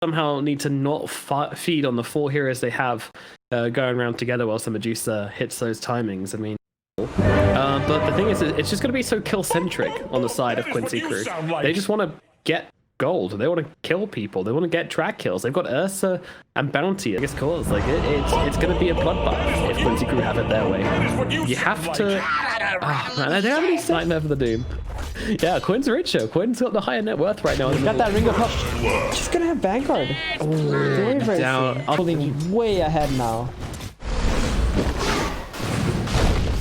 somehow need to not feed on the 4 heroes they have going around together whilst the Medusa hits those timings. I mean, but the thing is, it's just going to be so kill-centric on the side of Quincy crew. They just want to get gold. They want to kill people. They want to get drag kills. They've got Ursa and Bounty. I guess cause like it's going to be a bloodbath if Quincy crew have it their way. You have to. Oh, man, they don't have any Nightmare for the Doom. Yeah, Quinn's richer. Quinn's got the higher net worth right now. He's got that ring of hope. She's gonna have Vanguard. Very soon. Pulling way ahead now.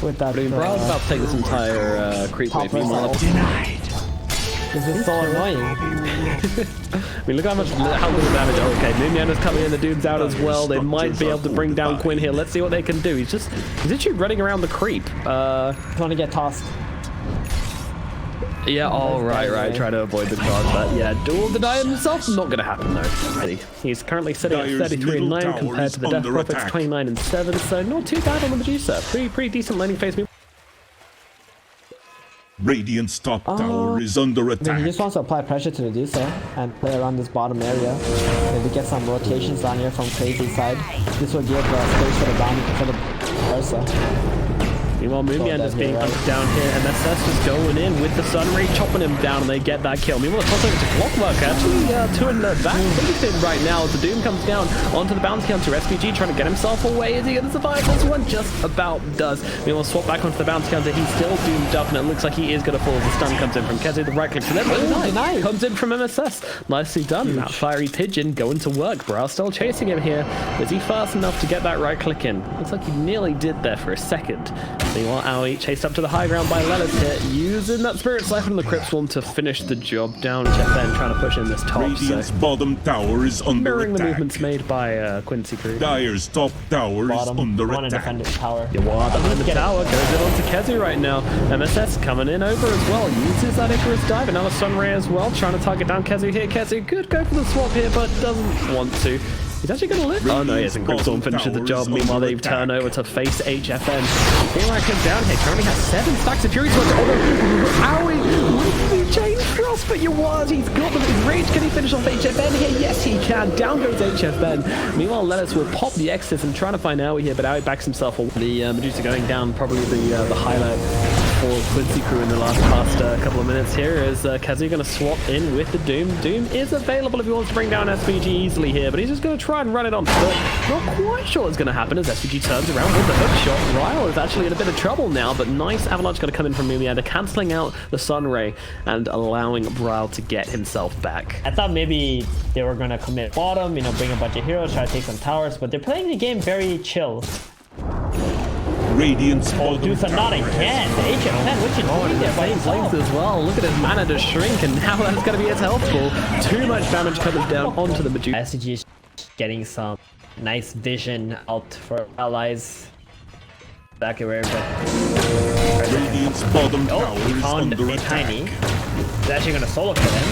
With that. Bra's about to take this entire creep wave. Meanwhile, denied. This is so annoying. I mean, look how little damage. Oh, okay, Moonyanda's coming in. The Doom's out as well. They might be able to bring down Quinn here. Let's see what they can do. He's literally running around the creep. Trying to get tossed. Yeah, oh, right. Try to avoid the charge. But yeah, dual deny himself. Not going to happen, though. He's currently sitting at 33-9 compared to the Death Prophet's 29-7. So not too bad on the Medusa. Pretty decent laning phase. Radiant's top tower is under attack. I mean, he just wants to apply pressure to Medusa and play around this bottom area. Maybe get some rotations down here from Crazy's side. This will give space for the bounty for the Ursa. Meanwhile, Moonyanda's being hunted down here, and MSS just going in with the Sun Ray, chopping him down, and they get that kill. Meanwhile, the toss over to Clockwork, actually, 2 in the back facing right now as the Doom comes down onto the bounty hunter. SPG trying to get himself away. Is he going to survive this one? Just about does. Meanwhile, swap back onto the bounty hunter. He's still doomed up, and it looks like he is going to fall as the stun comes in from Keze. The right click to them, but comes in from MSS. Nicely done. That fiery pigeon going to work. Bra still chasing him here. Is he fast enough to get that right click in? Looks like he nearly did there for a second. Meanwhile, Aoi chased up to the high ground by Lelis here, using that Spirit Siphon and the Crypt Swarm to finish the job down. Then trying to push in this top. Radiant's bottom tower is under mirroring attack. the movements made by Quincy crew. Dire's top tower is under want to attack. defend his tower. Yawar behind the tower, goes in onto Keze right now. MSS coming in over as well, uses that Icarus dive, another Sun Ray as well, trying to target down Keze here. Keze could go for the swap here, but doesn't want to. He's actually going to live. Oh no, he isn't. Crypt Swarm finishes the job. Meanwhile, they turn over to face HFN. Here comes down here. Currently has 7 stacks of Fury Swords. Owie! He changed Frost, but Yawar, he's got them in range. Can he finish off HFN here? Yes, he can. Down goes HFN. Meanwhile, Lelis will pop the Exodus and trying to find Aoi here, but Aoi backs himself. The Medusa going down, probably the highlight for Quincy crew in the past couple of minutes here is Keze going to swap in with the Doom. Doom is available if he wants to bring down SVG easily here, but he's just going to try and run it on foot. Not quite sure what's going to happen as SVG turns around with the hook shot. Ryle is actually in a bit of trouble now, but nice avalanche going to come in from Moonyander, cancelling out the Sun Ray and allowing Ryle to get himself back. I thought maybe they were going to commit bottom, you know, bring a bunch of heroes, try to take some towers, but they're playing the game very chill. Radiant's Medusa not again. The HFN, what you doing there by himself? As well. Look at his mana to shrink, and now that's going to be his health pool. Too much damage coming down onto the Medusa. SCG is getting some nice vision out for allies. Back away, but Radiant's bottom tower he is found under a attack. tiny. He's actually going to solo kill him.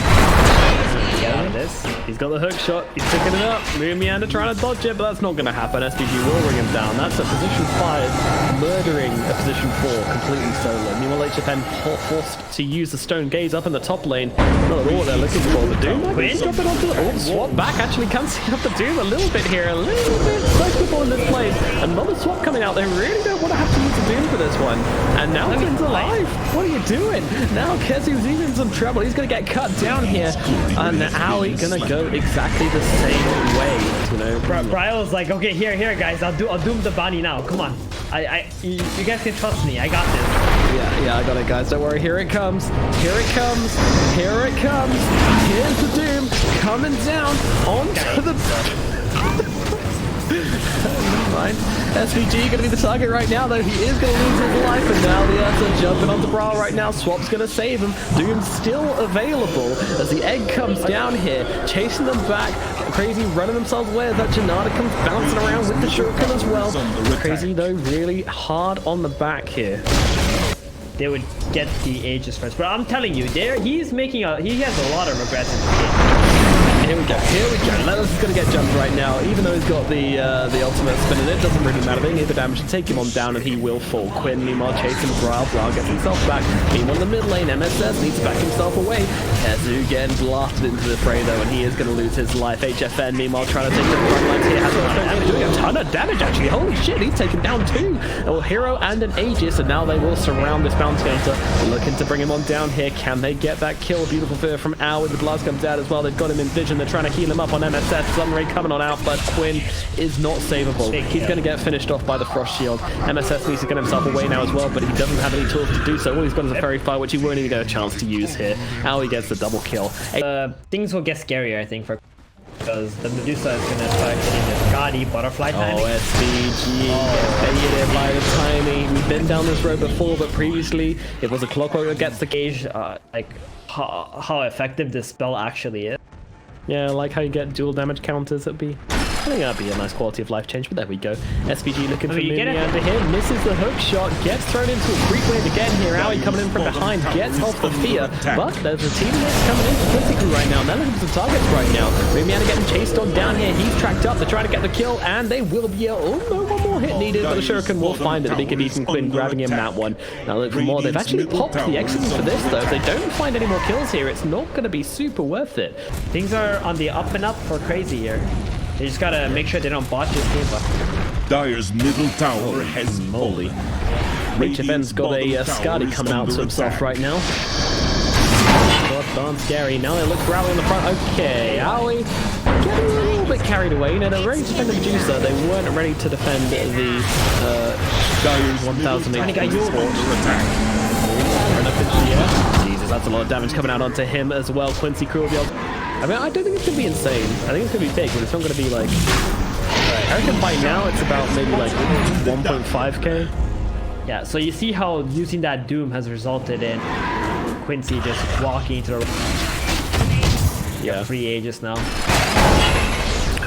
Get out of this. He's got the hook shot. He's picking it up. Moonyander trying to dodge it, but that's not going to happen. SPG will bring him down. That's a position 5, murdering a position 4 completely solo. Meanwhile, HFN forced to use the Stone Gaze up in the top lane. Not at all what they're looking for. The Doom drop it onto the swap back. Actually can see up the Doom a little bit here. A little bit questionable in this plane. Another swap coming out. They really don't want to have to use the Doom for this one. And now Quinn's alive. What are you doing? Now Kezu's even in some trouble. He's going to get cut down here. And Aoi going to go exactly the same way. You know, Bryle's like, okay, here, guys. I'll doom the bounty now. Come on. You guys can trust me. I got this. Yeah, I got it, guys. Don't worry. Here it comes. Here it comes. Here it comes. Here's the Doom coming down onto the... Never mind. SVG going to be the target right now, though. He is going to lose his life, and now the Ursa jumping onto Brawl right now. Swap's going to save him. Doom's still available as the egg comes down here, chasing them back. Crazy running themselves away as that Janata comes bouncing around with the shuriken as well. Crazy, though, really hard on the back here. They would get the Aegis first, but I'm telling you, he has a lot of regrets in the game. Here we go. Lelis is going to get jumped right now. Even though he's got the ultimate spin, and it doesn't really matter. Being able to damage to take him on down, and he will fall. Quinn, meanwhile, chasing Brawl. Brawl gets himself back. Meanwhile, in the mid lane, MSS needs to back himself away. KheZy getting blasted into the fray, though, and he is going to lose his life. HFN, meanwhile, trying to take the front lines here. Has doing a ton of damage, actually. Holy shit, he's taken down 2. A hero and an Aegis, and now they will surround this bounty hunter. Looking to bring him on down here. Can they get that kill? Beautiful fear from Owl. The blast comes out as well. They've got him in vision. They're trying to heal him up on MSS. Sunray coming on out, but Quinn is not savable. He's going to get finished off by the Frost Shield. MSS needs to get himself away now as well, but he doesn't have any tools to do so. All he's got is a Fairy Fire, which he won't even get a chance to use here. Owl gets the double kill. Things will get scarier, I think, for because the Medusa is going to start hitting the gaudy butterfly timing. Oh, SVG baited by the timing. We've been down this road before, but previously it was a Clockwork that gets the gauge, like how effective this spell actually is. Yeah, like how you get dual damage counters. I think that'd be a nice quality of life change, but there we go. SVG looking for Miniander here, misses the hook shot, gets thrown into a creep wave again here. Aoi coming in from behind, gets off the fear, but there's a teammate coming in for Quincy crew right now. They're looking for some targets right now. Miniander getting chased on down here. He's tracked up. They're trying to get the kill, and they will be able. Oh no, one more hit needed, but the Shuriken will find it. The big Ethan Quinn grabbing him that one. Now look for more. They've actually popped the execute for this though. If they don't find any more kills here, it's not going to be super worth it. Things are on the up and up for KRZY here. They just gotta make sure they don't botch this game. Dire's middle tower has moly. HFN's got a Skadi coming out to himself right now. Darn scary. Now they look for Aoi on the front. Okay, Aoi getting a little bit carried away. You know, they're ready to defend the Medusa. They weren't ready to defend the Dire's 1008 Jesus, that's a lot of damage coming out onto him as well. Quincy crew will be able. I mean, I don't think it's going to be insane. I think it's going to be big, but it's not going to be like... I reckon by now it's about maybe like 1.5k. Yeah, so you see how using that Doom has resulted in Quincy just walking into the... Yeah. Free Aegis now.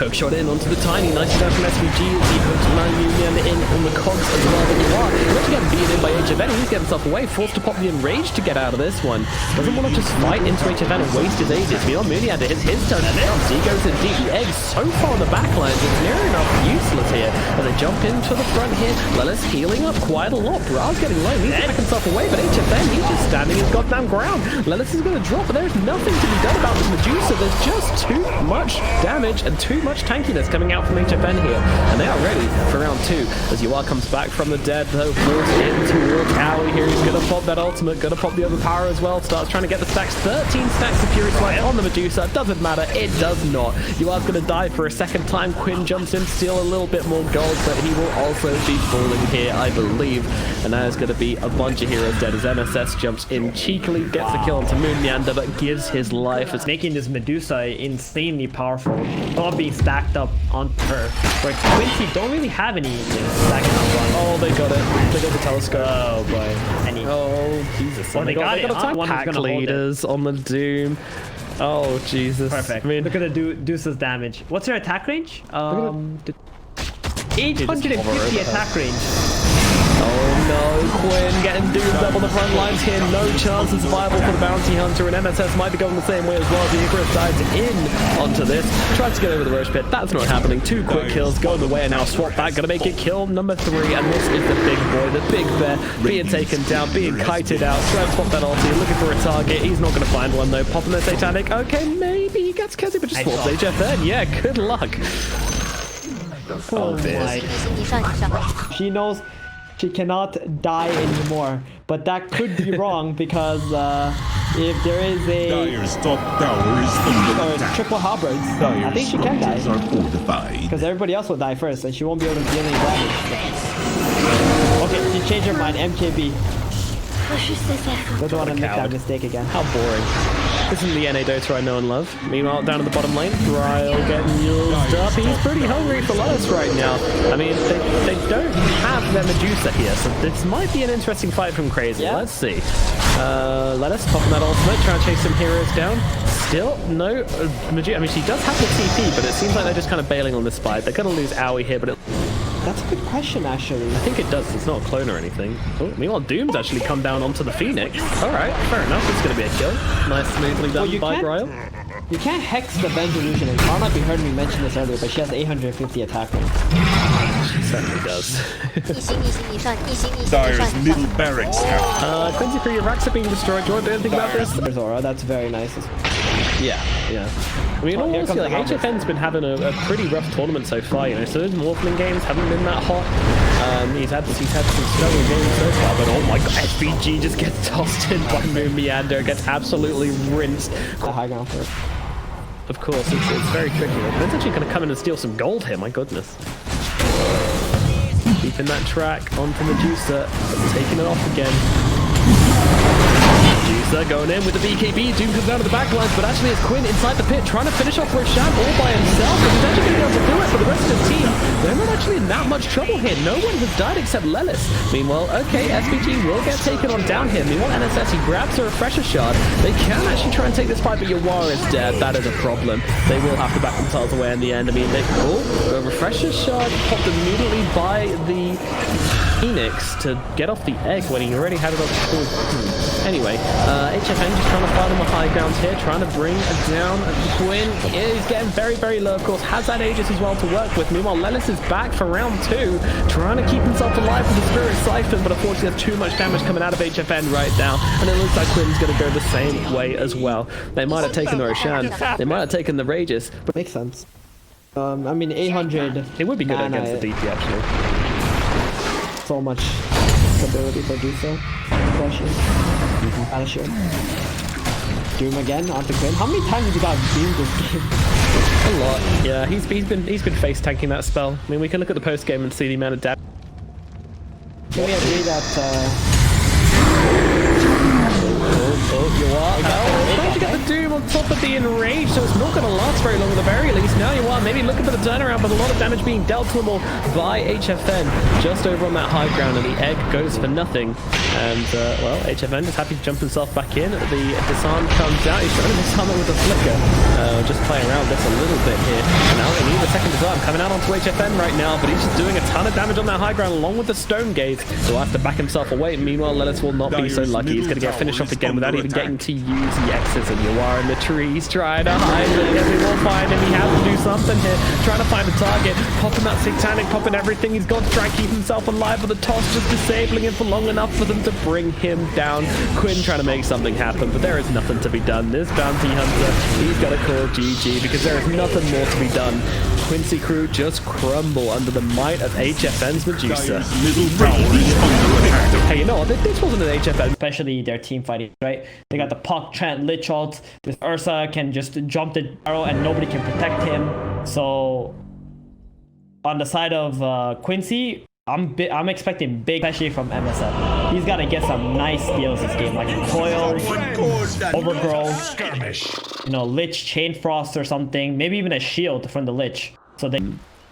Hook shot in onto the tiny. Nice down from SVG as he hooks Miniander in on the cogs as well. But you are looking to get beaten in by HFN. He's getting himself away, forced to pop the Enrage to get out of this one. Doesn't want to just fight into HFN and waste his Aegis. Beyond Miniander hits his turn down. Z goes in deep. The Eggs so far on the backlines, it's near enough useless here. As they jump into the front here, Lelis healing up quite a lot. Bra's getting low, needs to back himself away, but HFN, he's just standing his goddamn ground. Lelis is going to drop, but there's nothing to be done about this Medusa. There's just too much damage and too much tankiness coming out from HFN here, and they are ready for round 2 as Yuar comes back from the dead, though forced in towards Aoi here. He's gonna pop that ultimate, gonna pop the overpower as well. Starts trying to get the stacks. 13 stacks of Fury Swipe on the Medusa. Doesn't matter, it does not. Yuar's gonna die for a second time. Quinn jumps in, steal a little bit more gold, but he will also be falling here, I believe, and that is gonna be a bunch of heroes dead as MSS jumps in cheekily, gets the kill onto Moonyander, but gives his life. It's making this Medusa insanely powerful, all being stacked up onto her, where Quincy don't really have any stacking up on. Oh, they got it. They got the telescope. Oh boy. Oh Jesus. Well, they got it. Attack pack leaders on the Doom. Oh Jesus. Perfect. I mean, look at the Deuce's damage. What's her attack range? 850 attack range. Oh no, Quinn getting doomed up on the front lines here. No chance of survival for the Bounty Hunter, and MSS might be going the same way as well. The Icarus dives in onto this. Tries to get over the Roche Pit. That's not happening. 2 quick kills going the way, and now swap back. Gonna make it kill number 3, and this is the big boy, the big bear, being taken down, being kited out. Trying to swap that ulti, looking for a target. He's not gonna find one though. Popping the Satanic. Okay, maybe he gets KRZY, but just swaps HFN. Yeah, good luck. Oh my. She knows she cannot die anymore, but that could be wrong because if there is a Dire's top tower is under attack. triple halberds, I think she can die are fortified. because everybody else will die first and she won't be able to deal any damage. Okay, she changed her mind. MKB. Doesn't want to make that mistake again. How boring. This isn't the NA Dota I know and love. Meanwhile, down at the bottom lane, Ryle getting used up. He's pretty hungry for Lelis right now. I mean, they don't have their Medusa here, so this might be an interesting fight from KRZY. Yeah. Let's see. Lelis popping that ultimate, trying to chase some heroes down. Still, no Medusa. I mean, she does have the TP, but it seems like they're just kind of bailing on this fight. They're going to lose Aoi here, but That's a good question, actually. I think it does. It's not a clone or anything. Oh, meanwhile, Doom's actually come down onto the Phoenix. All right, fair enough. It's going to be a kill. Nice, smoothly done by Ryle. You can't hex the Ben's illusion, and Karnap, you heard me mention this earlier, but she has 850 attack rate. She certainly does. Dire's middle barracks have Quincy, for your racks are being destroyed. Do you want to do anything about this? There's Aura, that's very nice. Yeah. I mean, honestly, like, HFN's been having a pretty rough tournament so far, you know, so those Morphling games haven't been that hot. He's had some struggling games so far, but oh my god, SVG just gets tossed in by Moon Meander, gets absolutely rinsed. The high ground first. Of course, it's very tricky. Ben's actually going to come in and steal some gold here, my goodness. Keeping that track onto Medusa, taking it off again. Medusa going in with the BKB. Doom comes out of the back lines, but actually it's Quinn inside the pit trying to finish off Roshan all by himself. And he's actually going to be able to do it for the rest of the team. They're not actually in that much trouble here. No one has died except Lelis. Meanwhile, okay, SVG will get taken on down here. Meanwhile, NSS, he grabs a refresher shard. They can actually try and take this fight, but Yawara is dead. That is a problem. They will have to back themselves away in the end. I mean, the refresher shard popped immediately by the Phoenix to get off the egg when he already had it on the full. Anyway, HFN just trying to fight on the high ground here, trying to bring down Quinn. He's getting very, very low, of course. Has that Aegis as well to work with. Meanwhile, Lelis is back for round 2, trying to keep himself alive with the Spirit Siphon, but unfortunately there's too much damage coming out of HFN right now, and it looks like Quinn's going to go the same way as well. They might have taken the Roshan, they might have taken the Rages, but makes sense. I mean, 800. It would be good against the DP, actually. So much stability for Dusa. Pressure. Doom again onto Quinn. How many times have you got Doom this game? A lot. Yeah, he's been face tanking that spell. I mean, we can look at the post game and see the amount of damage. Can we agree that? You are. Trying to get the Doom on top of the Enrage, so it's not going to last very long at the very least. Now you are maybe looking for the turnaround, but a lot of damage being dealt to them all by HFN just over on that high ground, and the egg goes for nothing. And, well, HFN is happy to jump himself back in. The disarm comes out. He's trying to disarm it with a flicker. Just play around this a little bit here. And now they need the second disarm coming out onto HFN right now, but he's just doing a ton of damage on that high ground along with the Stone Gaze. He'll have to back himself away. Meanwhile, Lelis will not be so lucky. He's going to get finished off again without even getting to use the X's, and you are in the trees trying to hide, but he won't find him. He has to do something here, trying to find a target, popping that satanic, popping everything. He's got to try and keep himself alive with the toss, just disabling him for long enough for them to bring him down. Quinn trying to make something happen, but there is nothing to be done. This bounty hunter, he's got to call GG because there is nothing more to be done. Quincy crew just crumble under the might of HFN's Medusa. Hey, you know what? This wasn't an HFN. Especially their team fighting, right? They got the Puck, Trent, Lich ult. This Ursa can just jump the arrow and nobody can protect him. So on the side of Quincy, I'm expecting big, especially from MSF. He's got to get some nice steals this game, like Coil, Overgrowth, you know, Lich, Chain Frost or something. Maybe even a shield from the Lich. So they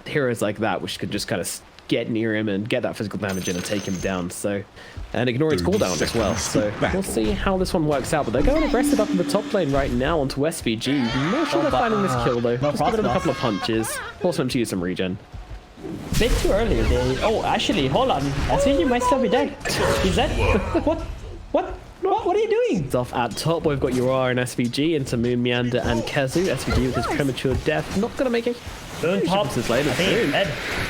heroes like that, which could just kind of get near him and get that physical damage in and take him down. So, and ignore his cooldown as well. So we'll see how this one works out. But they're going aggressive up in the top lane right now onto SVG. Not sure they're finding this kill though. Just give it a couple of punches. Force them to use some regen. Bit too early. Oh, actually, hold on. SVG might still be dead. He's dead. What are you doing? It's off at top. We've got Ura and SVG into Moon Meander and Kezu. SVG with his premature death. Not going to make it. His later soon.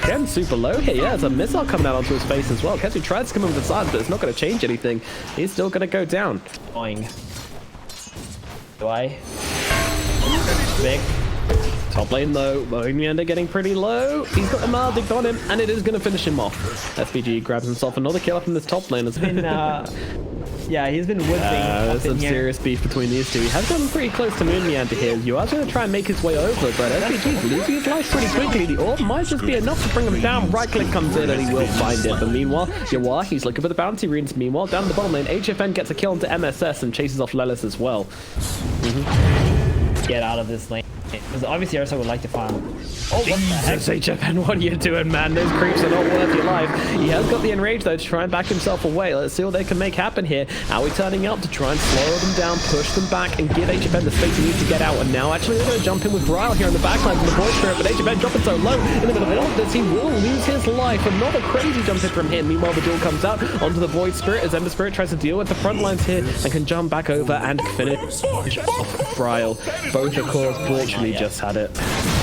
Again, super low here. Yeah, there's a missile coming out onto his face as well. Kezu tries to come in with the silence, but it's not going to change anything. He's still going to go down. Boing. Do I? Big. Top lane though, Moon Meander getting pretty low. He's got a Maldic on him, and it is going to finish him off. SVG grabs himself another kill up in this top lane as well. Yeah, he's been whipping. There's some serious beef between these two. He has gotten pretty close to Moon Meander here. You are going to try and make his way over, but SVG's losing his life pretty quickly. The orb might just be enough to bring him down. Right click comes in and he will find it. But meanwhile, Yawar, he's looking for the bounty runes. Meanwhile, down the bottom lane, HFN gets a kill into MSS and chases off Lelis as well. Get out of this lane. Because obviously Ursa would like to farm. Oh, what the heck? Jesus, HFN, what are you doing, man? Those creeps are not worth your life. He has got the enrage, though, to try and back himself away. Let's see what they can make happen here. Aoi turning up to try and slow them down, push them back, and give HFN the space he needs to get out. And now, actually, they're going to jump in with Bryle here in the backline from the Void Spirit, but HFN dropping so low in the middle of all of this, he will lose his life. Another crazy jump hit from him. Meanwhile, the duel comes out onto the Void Spirit as Ember Spirit tries to deal with the front lines here and can jump back over and finish off Bryle. Both, of course, fortunately just had it.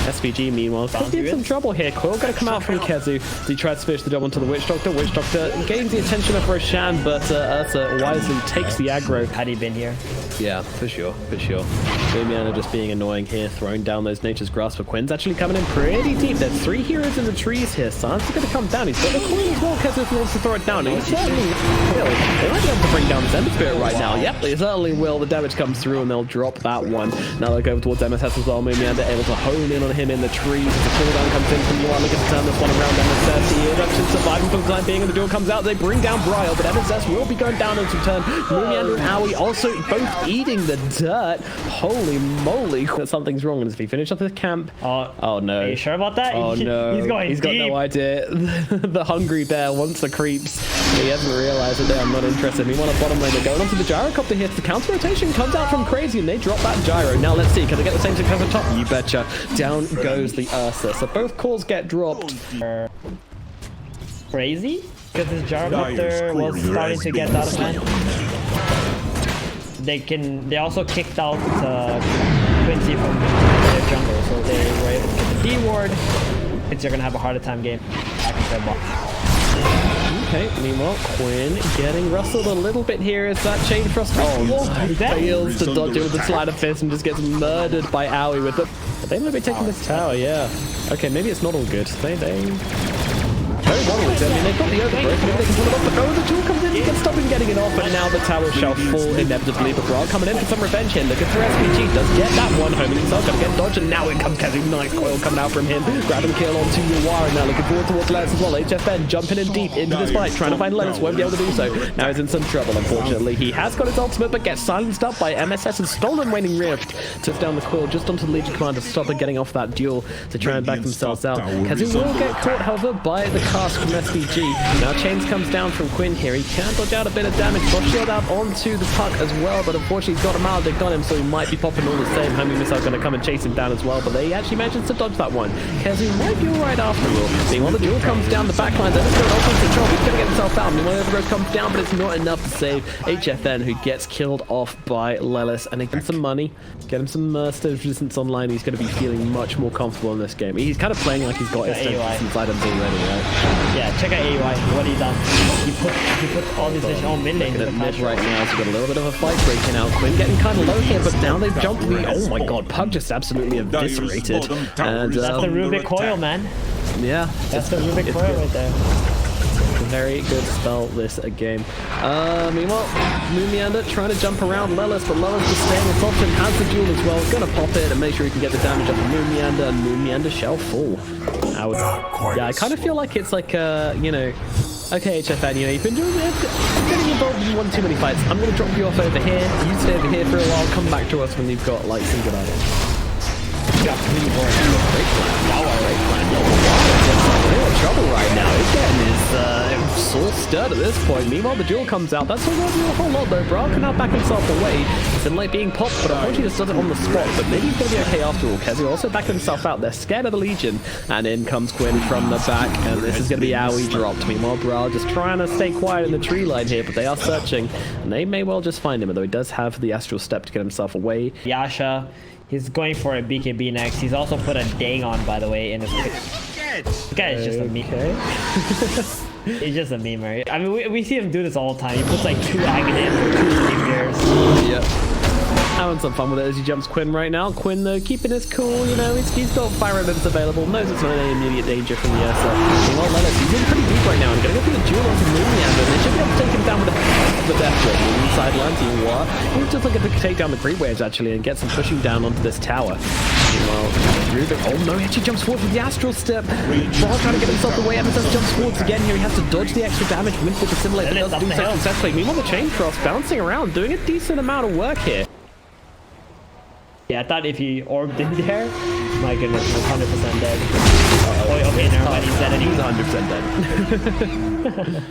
SVG, meanwhile, could be in some trouble here. Quill going to come out from Kezu as he tries to finish the job onto the Witch Doctor. Witch Doctor gains the attention of Roshan, but Ursa wisely takes the aggro. Had he been here? Yeah, for sure, for sure. Lumiana just being annoying here, throwing down those Nature's Grasp, but Quinn's actually coming in pretty deep. There's 3 heroes in the trees here. Silence is going to come down. He's got the coin as well. Kezu wants to throw it down. He certainly will. They might be able to bring down this Ember Spirit right now. Yep, they certainly will. The damage comes through and they'll drop that one. Now they'll go over towards MSS as well. Lumiana able to hone in on him in the trees. The cooldown comes in from Yuan, looking to turn this one around. MSS, he is actually surviving for the time being, and the duel comes out. They bring down Bryle, but MSS will be going down in some turn. Lumiana and Aoi also both eating the dirt. Holy moly, something's wrong. And if he finish up his camp, oh no. Are you sure about that? Oh no, he's got no idea. The hungry bear wants the creeps. He hasn't realized that they are not interested. Meanwhile, at bottom lane, they're going onto the gyrocopter here. The counter rotation comes out from Crazy, and they drop that gyro. Now let's see, can they get the same success on top? You betcha. Down goes the Ursa. So both calls get dropped. Crazy? Because this gyrocopter was starting to get out of hand. They also kicked out Quincy from their jungle, so they were able to get the D ward. Quincy are gonna have a harder time game back into their box. Okay, meanwhile, Quinn getting rustled a little bit here as that chain thrust fails to dodge it with the sleight of fist and just gets murdered by Aoi with it. But they might be taking this tower, yeah. Okay, maybe it's not all good. Very worried. I mean, they've got the overgrowth, maybe they can pull it off, but no, the duel comes in, he can stop him getting it off, but now the tower shall fall inevitably. But Bryle coming in for some revenge here, looking for SPG, does get that one home, and himself gonna get dodged, and now in comes Kezu. Nice coil coming out from him, grabbing the kill onto Yuara, now looking forward towards Lennis as well. HFN jumping in deep into this fight, trying to find Lennis, won't be able to do so. Now he's in some trouble, unfortunately. He has got his ultimate, but gets silenced up by MSS and stolen Waning Rift. Took down the quill just onto the Legion Commander to stop her getting off that duel to try and back themselves out. Kezu will get caught, however, by the cast from SVG. Now Chains comes down from Quinn here. He can dodge out a bit of damage. Frost shield out onto the puck as well, but unfortunately he's got a maledict on him, so he might be popping all the same. Homing missile going to come and chase him down as well, but they actually manages to dodge that one. Kezu might be alright after all. Meanwhile, the duel comes down the backline. Then it's going also into control. He's going to get himself out. Meanwhile, the overgrowth comes down, but it's not enough to save HFN, who gets killed off by Lelis. And again, some money. Get him some stage resistance online. He's going to be feeling much more comfortable in this game. He's kind of playing like he's got his stage resistance items already, right? Yeah, check out AUI. What he done? He put all these mid lane. Looking at mid right now, so we've got a little bit of a fight breaking out. Quinn getting kind of low here, but now they've jumped the... Oh my god, Pug just absolutely eviscerated. And that's the Rubik coil, man. Yeah. That's the Rubik coil right there. Very good spell this game. Meanwhile, Lumianda trying to jump around Lelis, but Lelis just staying on top of him, has the duel as well. Gonna pop it and make sure he can get the damage up on Lumianda, and Lumianda shall fall. Yeah, I kind of feel like it's like, you know, okay, HFN, you know, you've been getting involved in one too many fights. I'm gonna drop you off over here. You stay over here for a while. Come back to us when you've got like some good items. Got pretty boring. Great plan. They're in trouble right now. He's getting his soul stirred at this point. Meanwhile, the duel comes out. That's not really a whole lot though. Bryle can now back himself away. It's been like being popped, but unfortunately just does it on the spot. But maybe he's going to be okay after all. Kezu also backed himself out. They're scared of the Legion. And in comes Quinn from the back. And this is going to be Aoi dropped. Meanwhile, Bryle just trying to stay quiet in the tree line here, but they are searching. And they may well just find him, although he does have the Astral Step to get himself away. Yasha. He's going for a BKB next. He's also put a Dang on, by the way, in his pick. This guy is just a meme. He's just a memer. I mean, we see him do this all the time. He puts like 2 Aghanim for 2 Saviors. Yep. Having some fun with it as he jumps Quinn right now. Quinn, though, keeping his cool, you know, he's got fire emblems available, knows it's not any immediate danger from the Ursa. Meanwhile, Lelis, he's in pretty deep right now and going to go for the duel onto Lumianda, and they should be able to take him down with the death grip. Inside line to Yuara. He's just looking to take down the creep waves, actually, and get some pushing down onto this tower. Meanwhile, Rubik, oh no, he actually jumps forward with the Astral Step. Bryle trying to get himself away. MSS jumps forwards again here. He has to dodge the extra damage with the Dissimilate, but doesn't do so successfully. Meanwhile, the Chain Frost bouncing around, doing a decent amount of work here. Yeah, I thought if he orbed in there, my goodness, he was 100% dead. Oh, okay, never mind, he's dead and he's 100% dead.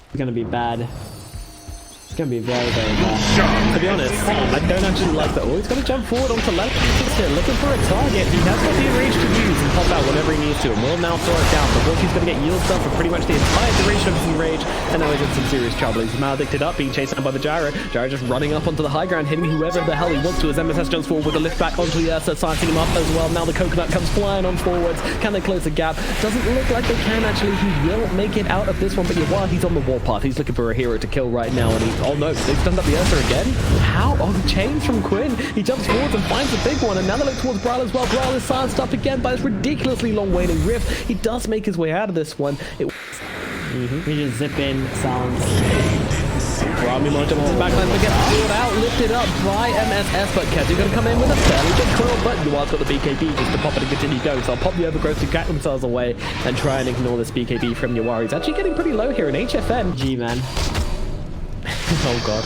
It's gonna be bad. It's gonna be very, very bad. To be honest, I don't actually like that. Oh, he's gonna jump forward onto left. He's here looking for a target. He has got the range to use and pop out whenever he needs to, and will now throw it down. But he's gonna get yield stuff for pretty much the entire duration of his enrage, and now he's in some serious trouble. He's maledicted up, being chased down by the gyro. Gyro just running up onto the high ground, hitting whoever the hell he wants to as MSS jumps forward with a lift back onto the Ursa, sizing him up as well. Now the coconut comes flying on forwards. Can they close the gap? Doesn't look like they can actually. He will make it out of this one, but while he's on the warpath, he's looking for a hero to kill right now, and he's, oh no, they've done up the Ursa again. How? Oh, the chains from Quinn. He jumps forwards and finds the big one, and now they look towards Brawl as well. Brawl is silenced up again by this ridiculously long waiting rift. He does make his way out of this one. We just zip in, sounds. Rami jumps in the backline, but gets pulled out, lifted up by MSS, but Kezzy's going to come in with a fairly good curl, but Yua's got the BKB just to pop it and continue going, so I'll pop the overgrowth to get themselves away and try and ignore this BKB from Yua. He's actually getting pretty low here in HFN. G, man. Oh god,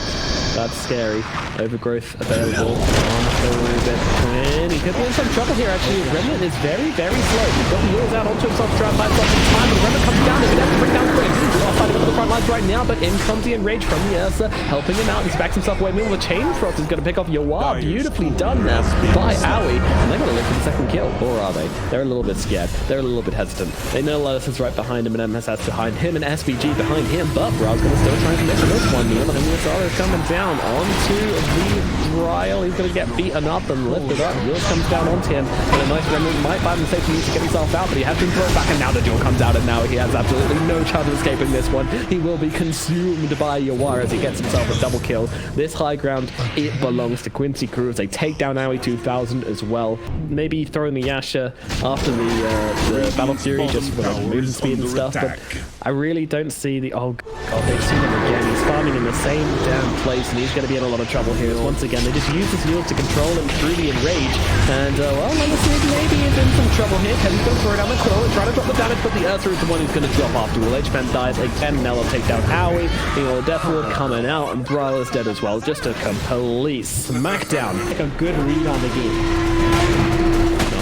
that's scary. Overgrowth available on the Rubik. And he could be in some trouble here actually. Remnant is very, very slow. He's got the wheels out onto himself to try and buy himself some time, but Remnant comes down. He's going to have to bring down Quinn. He's not fighting up the front lines right now, but in comes the enrage from the Ursa, helping him out. He's backs himself away. Meanwhile, the chain thrust is going to pick off Yua. Beautifully done now by Owie. And they're going to look for the second kill, or are they? They're a little bit scared. They're a little bit hesitant. They know Lotus is right behind him, and MSS behind him, and SVG behind him, but Braul's going to still try and commit to this one. And the SR is coming down onto the Ryle. He's going to get beaten up and lifted up. Yours comes down onto him, and a nice Remnant might find himself to get himself out, but he has been thrown back, and now the duel comes out, and now he has absolutely no chance of escaping this one. He will be consumed by Yawar as he gets himself a double kill. This high ground, it belongs to Quincy Crew as they take down Owie 2000 as well. Maybe throwing the Yasha after the Battle Fury just for movement speed and stuff, but I really don't see the... Oh god, they've seen him again. He's farming in the same damn place, and he's going to be in a lot of trouble here. Once again, they just use his yield to control him through the enrage, and well, Legacy maybe is in some trouble here. He's going to throw down the quill and try to drop the damage, but the Ursa is the one who's going to drop after all. H-Man dies again. Now they'll take down Owie. The Deathward coming out, and Brawl is dead as well. Just a complete smackdown. Like a good read on the game.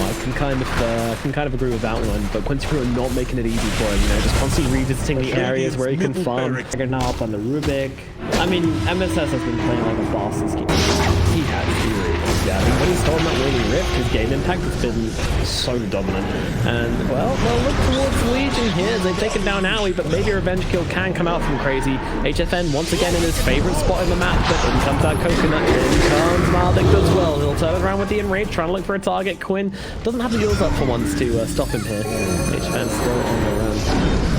I can kind of agree with that one, but Quincy Crew are not making it easy for him, just constantly revisiting the areas where he can farm. They're now up on the Rubik. I mean, MSS has been playing like a boss this game. He has, really. Yeah, I mean, when he's stolen that waiting rift, his game impact has been so dominant. And, well, they'll look towards Legion here as they've taken down Owie, but maybe a revenge kill can come out from Crazy. HFN once again in his favorite spot in the map, but in comes that coconut, in comes Maldic as well. He'll turn around with the enrage, trying to look for a target. Quinn doesn't have the heals up for once to stop him here. HFN still on the run.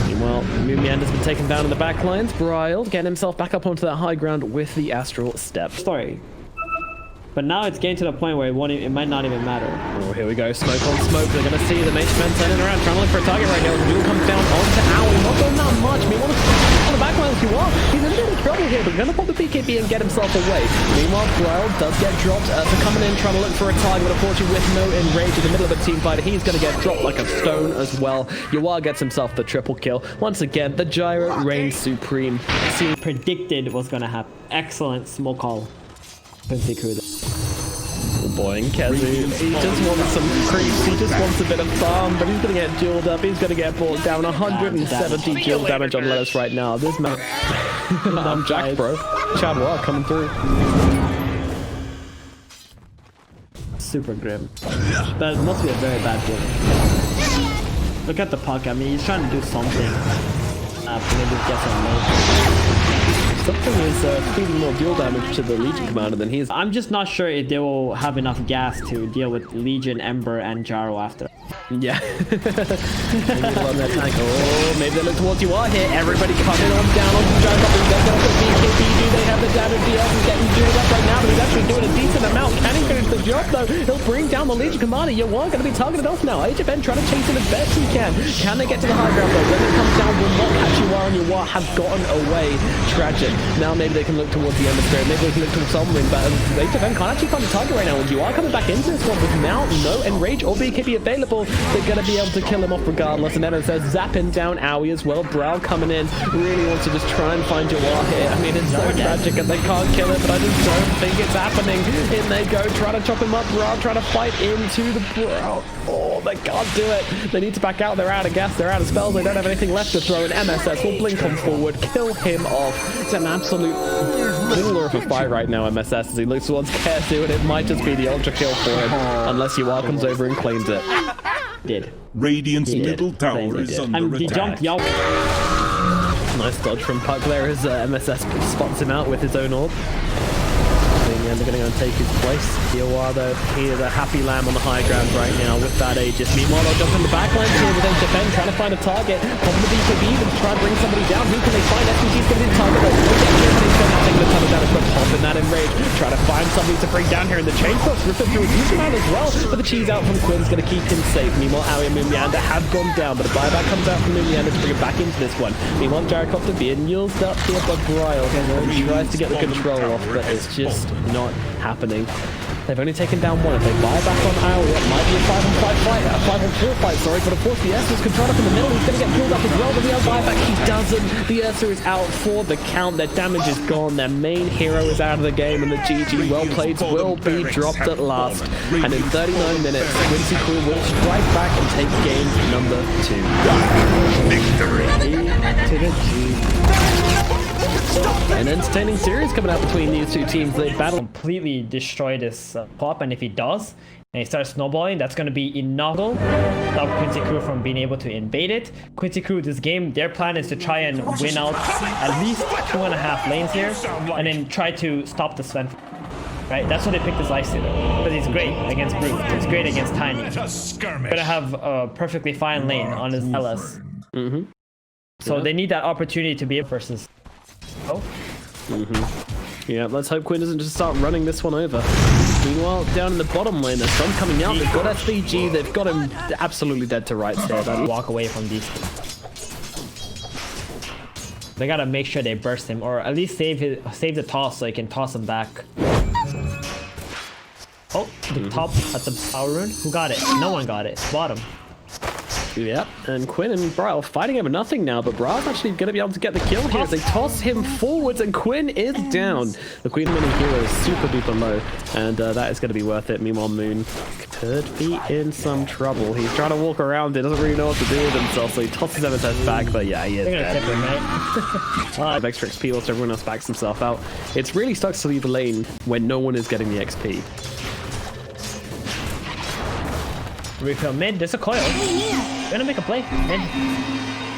Meanwhile, Mumian has been taken down in the back lines. Briled getting himself back up onto that high ground with the Astral Step. Sorry. But now it's getting to the point where it might not even matter. Oh, here we go. Smoke on smoke. They're going to see the H-Man turning around, trying to look for a target right now. The duel comes down onto Owie. Not doing that much. Meanwhile, on the back line if you want. He's in a bit of trouble here, but going to pop the BKB and get himself away. Meanwhile, Brile does get dropped. So coming in, trying to look for a target, but unfortunately with no enrage in the middle of a team fight, he's going to get dropped like a stone as well. Yawar gets himself the triple kill. Once again, the Gyro reigns supreme. See, predicted what's going to happen. Excellent smoke call. Quincy Crew. Oh boy, and Kezu, he just wants some creeps, he just wants a bit of farm, but he's going to get jeweled up, he's going to get brought down 170 jewel damage on Lettuce right now. This man... I'm jacked, bro. Chadwa coming through. Super grim. That must be a very bad build. Look at the puck, I mean, he's trying to do something. Maybe get some low. Something is feeding more dual damage to the Legion commander than he is. I'm just not sure if they will have enough gas to deal with Legion, Ember, and Jaro after. Yeah. Oh, maybe they look towards you here. Everybody coming on down on the Gyro. They're going to BKB. Do they have the damage? DS is getting jeweled up right now, but he's actually doing a decent amount. Can he finish the job, though? He'll bring down the Legion commander. Yuan going to be targeted off now. HFN trying to chase him as best he can. Can they get to the high ground, though? When it comes down, will not catch Yuan, and Yuan have gotten away. Tragic. Now maybe they can look towards the Emissary, maybe they can look towards Sunwind, but HFN can't actually find a target right now. And you are coming back into this one with now no Enrage or BKB available. They're going to be able to kill him off regardless. And then says zapping down Aoi as well. Brawl coming in, really wants to just try and find Jawar here. I mean, it's so tragic and they can't kill it, but I just don't think it's happening. In they go, try to chop him up. Brawl trying to fight into the Brawl. Oh, they can't do it. They need to back out. They're out of gas. They're out of spells. They don't have anything left to throw. And MSS will blink on forward, kill him off. It's an absolute baller of a fight right now, MSS, as he looks towards Kesu, and it might just be the ultra kill for him, unless Yuar comes over and claims it. Did. Radiant's middle tower is under He jumped, attack. Nice dodge from Puck there as MSS spots him out with his own orb. And they're going to go and take his place. Yuar, though, he is a happy lamb on the high ground right now with that Aegis. Meanwhile, they'll jump in the backline here with HFN, trying to find a target. From the BKB, even to try and bring somebody down. Who can they find? SPG's going to be the target. They'll get here, but he's going to take the tunnel down and put Pop in that Enrage. Try to find somebody to bring down here in the chain push. Rip him through a huge amount as well. But the cheese out from Quinn's going to keep him safe. Meanwhile, Aoi and Moonyander have gone down, but a buyback comes out from Moonyander to bring him back into this one. Meanwhile, Gyrocopter being used up here by Bryle. He tries to get the control off, but it's just not happening. They've only taken down one. If they buy back on Aoi, it might be a 5-on-5 fight, a 5-on-4 fight, sorry, but of course the Ursa's controlled up in the middle. He's going to get pulled up as well, but the buyback, he doesn't. The Ursa is out for the count. Their damage is gone. Their main hero is out of the game, and the GG well played will be dropped at last. And in 39 minutes, Quincy Crew will strike back and take game number 2. Victory! To the G. An entertaining series coming out between these two teams. They battle. Completely destroy this pop, and if he does, and he starts snowballing, that's going to be enough to stop Quincy Crew from being able to invade it. Quincy Crew, this game, their plan is to try and win out at least 2.5 lanes here, and then try to stop the Sven. Right, that's what they picked his lifestealer, because he's great against Brute. He's great against Tiny. Gonna have a perfectly fine lane on his LS. So they need that opportunity to be versus. Oh. Yeah, let's hope Quinn doesn't just start running this one over. Meanwhile, down in the bottom lane, there's some coming out. They've got SVG. They've got him absolutely dead to rights here. Walk away from these two. They gotta make sure they burst him, or at least save the toss so he can toss him back. Oh, the top at the power rune. Who got it? No one got it. Bottom. Yep, and Quinn and Bryle fighting over nothing now, but Bryle's actually going to be able to get the kill here as they toss him forwards, and Quinn is down. The Queen Mini hero is super duper low, and that is going to be worth it. Meanwhile, Moon could be in some trouble. He's trying to walk around, he doesn't really know what to do with himself, so he tosses MSS back, but yeah, he is They're gonna dead. tip him, right? Extra XP whilst everyone else backs himself out. It's really sucks to leave a lane when no one is getting the XP. Refill mid. There's a coil. Gonna make a play. Mid.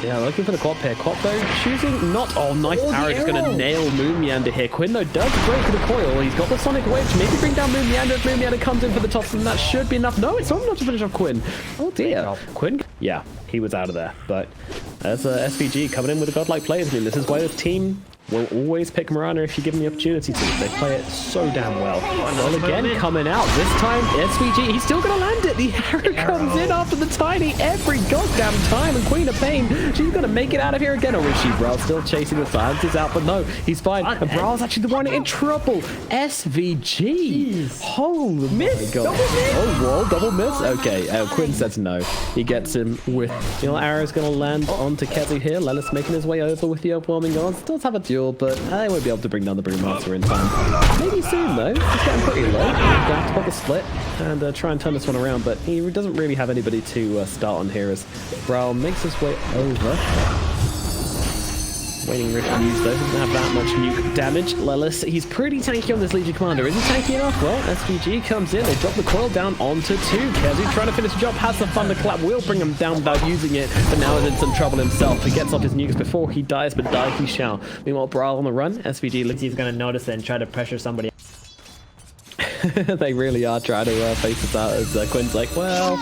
Yeah, looking for the quad pair. Quad though, choosing not. Oh, nice arrow. Just going to nail Moonyander here. Quinn though does break the coil. He's got the Sonic Wave to maybe bring down Moonyander. If Moonyander comes in for the toss, then that should be enough. No, it's not enough to finish off Quinn. Oh dear. Quinn? Yeah, he was out of there. But as SVG coming in with a godlike play, I mean, this is why this team will always pick Mirana if you give them the opportunity to. They play it so damn well. Well, again, coming out. This time, SVG, he's still going to land it. The arrow comes in after the Tiny every goddamn time. And Queen of Pain, she's going to make it out of here again. Or is she? Bryle's still chasing the silences out, but no, he's fine. And Bryle's actually the one in trouble. SVG. Holy miss. God. Double miss. Oh, whoa, double miss. Okay, Quinn says no. He gets him with, you know, arrow's going to land onto Kezu here. Lelis making his way over with the overwhelming odds. Does have a duel, but I won't be able to bring down the Brewmaster in time. Maybe soon though. He's getting pretty low. Gonna have to pop a split and try and turn this one around, but he doesn't really have anybody to start on here as Brawl makes his way over. Waiting Rift use though, doesn't have that much nuke damage. Lelis, he's pretty tanky on this Legion Commander. Is he tanky enough? Well, SVG comes in, they drop the coil down onto 2. Kezu trying to finish the job, has the Thunderclap, will bring him down without using it, but now is in some trouble himself. He gets off his nukes before he dies, but die he shall. Meanwhile, Brawl on the run, SVG looks... He's gonna notice it and try to pressure somebody. They really are trying to face this out as Quinn's like, well,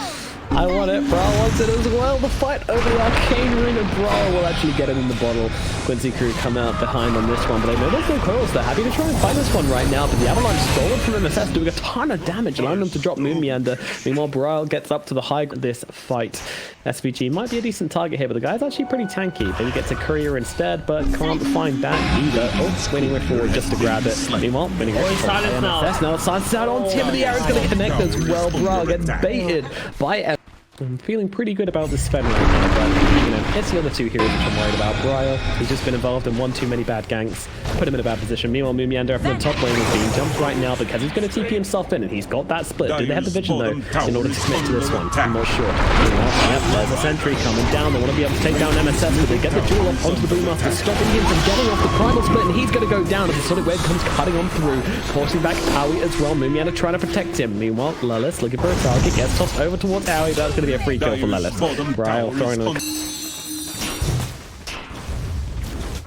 I want it. Brawl wants it as well. The fight over the arcane ring of Brawl will actually get it in the bottle. Quincy crew come out behind on this one, but they know there's no coils. They're happy to try and fight this one right now, but the Avalanche stolen from MSS, doing a ton of damage, allowing them to drop Moon Meander. Meanwhile, Brawl gets up to the high this fight. SVG might be a decent target here, but the guy's actually pretty tanky. Then he gets a courier instead, but can't find that either. Oh, Winning went forward just to grab it. Meanwhile, Winning goes silence now. Now silence out on Tim, and the arrow's going to connect as well. Brawl gets baited by I'm feeling pretty good about this Sven right now, but, you know, it's the other two heroes which I'm worried about. Bryo, he's just been involved in one too many bad ganks, put him in a bad position. Meanwhile, Meander up in the top lane is being jumped right now because he's going to TP himself in, and he's got that split. Do they have the vision, though, in order to commit to this one? I'm not sure. Yep, there's a sentry coming down. They want to be able to take down MSS, but they get the duel up onto the Boommaster, stopping him from getting off the primal split, and he's going to go down as the Sonic Wave comes cutting on through, forcing back Owie as well. Meander trying to protect him. Meanwhile, Lelis looking for a target, gets tossed over towards Owie. That's going to be a free kill for Lelis. Bryle throwing a...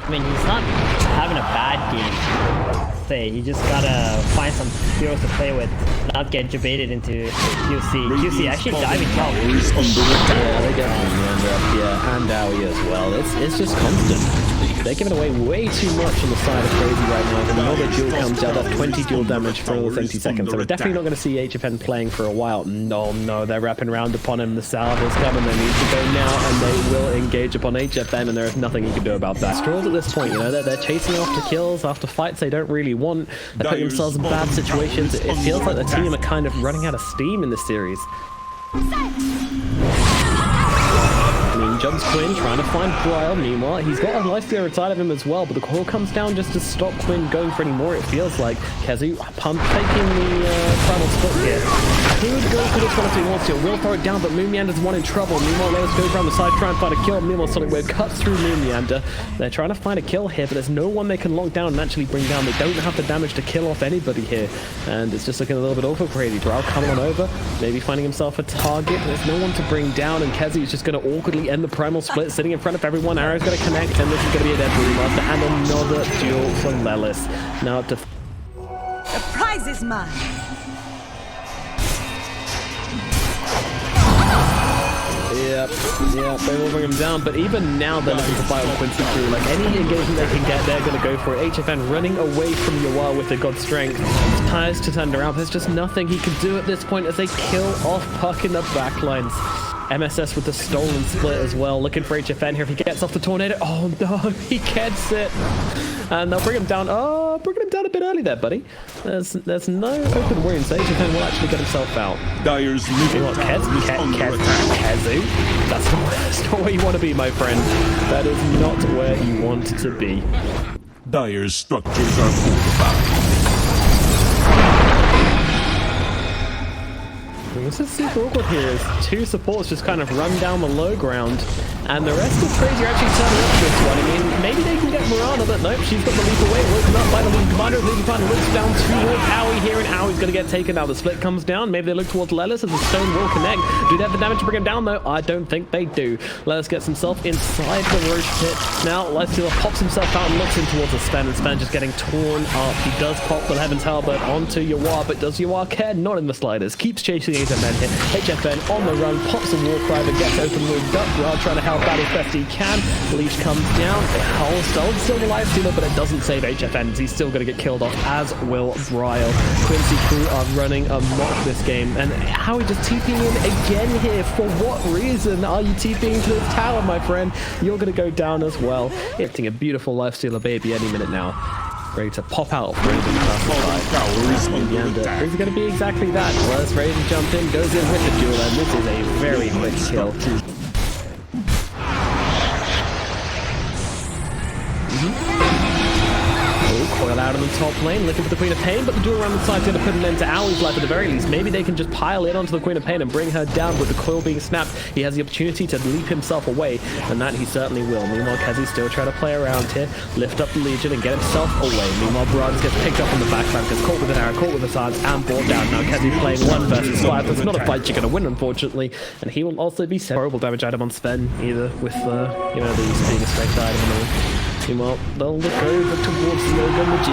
I mean, he's not having a bad game. Say, you just gotta find some heroes to play with, not get debated into QC. QC actually diving top. Yeah, they get Meander up here, and Owie as well. It's just constant. They're giving away way too much on the side of Crazy right now. Another duel comes out, that's 20 duel damage for another 70 seconds. So we're definitely not going to see HFN playing for a while. No, they're wrapping around upon him. The salve is coming, they need to go now, and they will engage upon HFN, and there is nothing you can do about that. Straws at this point, you know, they're chasing after kills, after fights they don't really want. They're putting themselves in bad situations. It feels like the team are kind of running out of steam in this series. Jumps Quinn, trying to find Bryle. Meanwhile, he's got a lifestealer inside of him as well, but the call comes down just to stop Quinn going for any more, it feels like. Kezu pump taking the final split here. He would go for this one if he wants to. Will throw it down, but Moon Meander's one in trouble. Meanwhile, Lelis goes around the side, try and find a kill. Meanwhile, Sonic Wave cuts through Moon Meander. They're trying to find a kill here, but there's no one they can lock down and actually bring down. They don't have the damage to kill off anybody here, and it's just looking a little bit awful Crazy. Bryle coming on over, maybe finding himself a target. There's no one to bring down, and Kezu is just going to awkwardly end the primal split, sitting in front of everyone. Arrow's going to connect, and this is going to be a dead Boommaster, and another duel for Lelis. Now up to... The prize is mine. Yep, they will bring him down, but even now they're looking to fight with Quincy crew. Like, any engagement they can get, they're going to go for it. HFN running away from Yawar with the God Strength. Tries to turn around, there's just nothing he can do at this point as they kill off Puck in the backlines. MSS with the stolen split as well, looking for HFN here. If he gets off the tornado, oh no, he gets it. And they'll bring him down. Oh, bringing him down a bit early there, buddy. There's no open wounds. So HFN will actually get himself out. Dyer's middle tower is under attack. Kezu? That's not where you want to be, my friend. That is not where you want to be. Dyer's structures are fortified. This is super awkward here as two supports just kind of run down the low ground, and the rest of Crazy are actually turning up this one. I mean, maybe they can get Mirana, but nope, she's got the leap away, woken up by the lead commander. The lead commander looks down towards Owie here, and Owie's going to get taken out. The split comes down. Maybe they look towards Lelis as the stone will connect. Do they have the damage to bring him down, though? I don't think they do. Lelis gets himself inside the Roche pit. Now, Lifestealer pops himself out and looks in towards the Sven, and Sven just getting torn up. He does pop the Heaven's Halberd onto Yawar, but does Yawar care? Not in the slightest. Keeps chasing HFN here. HFN on the run, pops a Warcry, but gets open with Duck trying to help out as best he can. Leash comes down. Holds still the Lifestealer, but it doesn't save HFN. He's still going to get killed off, as will Bryle. Quincy crew are running amok this game, and how are we just TPing in again here? For what reason are you TPing to this tower, my friend? You're going to go down as well. Hitting a beautiful Lifestealer baby any minute now. Ready to pop out for Raven Is it going to be exactly that? Well, Raven jump in, goes in with the duel, and this is a very quick kill. Coil out in the top lane, looking for the Queen of Pain, but the duel around the side's going to put an end to Owie's life at the very least. Maybe they can just pile in onto the Queen of Pain and bring her down. With the coil being snapped, he has the opportunity to leap himself away, and that he certainly will. Meanwhile, Kezu still trying to play around here, lift up the Legion and get himself away. Meanwhile, Bronze gets picked up on the background, gets caught with an arrow, caught with a silence, and brought down. Now Kezu playing 1 versus 5. That's not a fight you're going to win, unfortunately, and he will also be sent horrible damage item on Sven, either with, you know, these being a strength item and all. Meanwhile, they'll look over towards Logan the G.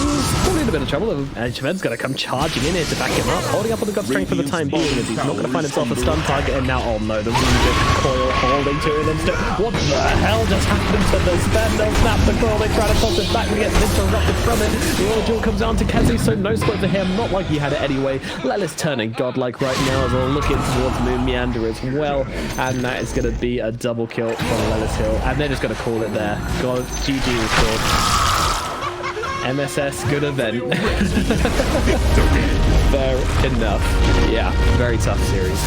He's probably in a bit of trouble, and Shved's going to come charging in here to back him up, holding up on the gut strength for the time being, as he's not going to find himself a stun target, and now, oh no, the wounded coil holding to him instead. What the hell just happened to the spend? They'll snap the coil, they try to toss it back, and gets interrupted from it. The Royal Duel comes down to Kezzy, so no split for him, not like he had it anyway. Lelis turning godlike right now as we're looking towards Moon Meander as well, and that is going to be a double kill from Lelis Hill, and they're just going to call it there. God, GG is called. MSS, good event. Fair enough. Yeah, very tough series.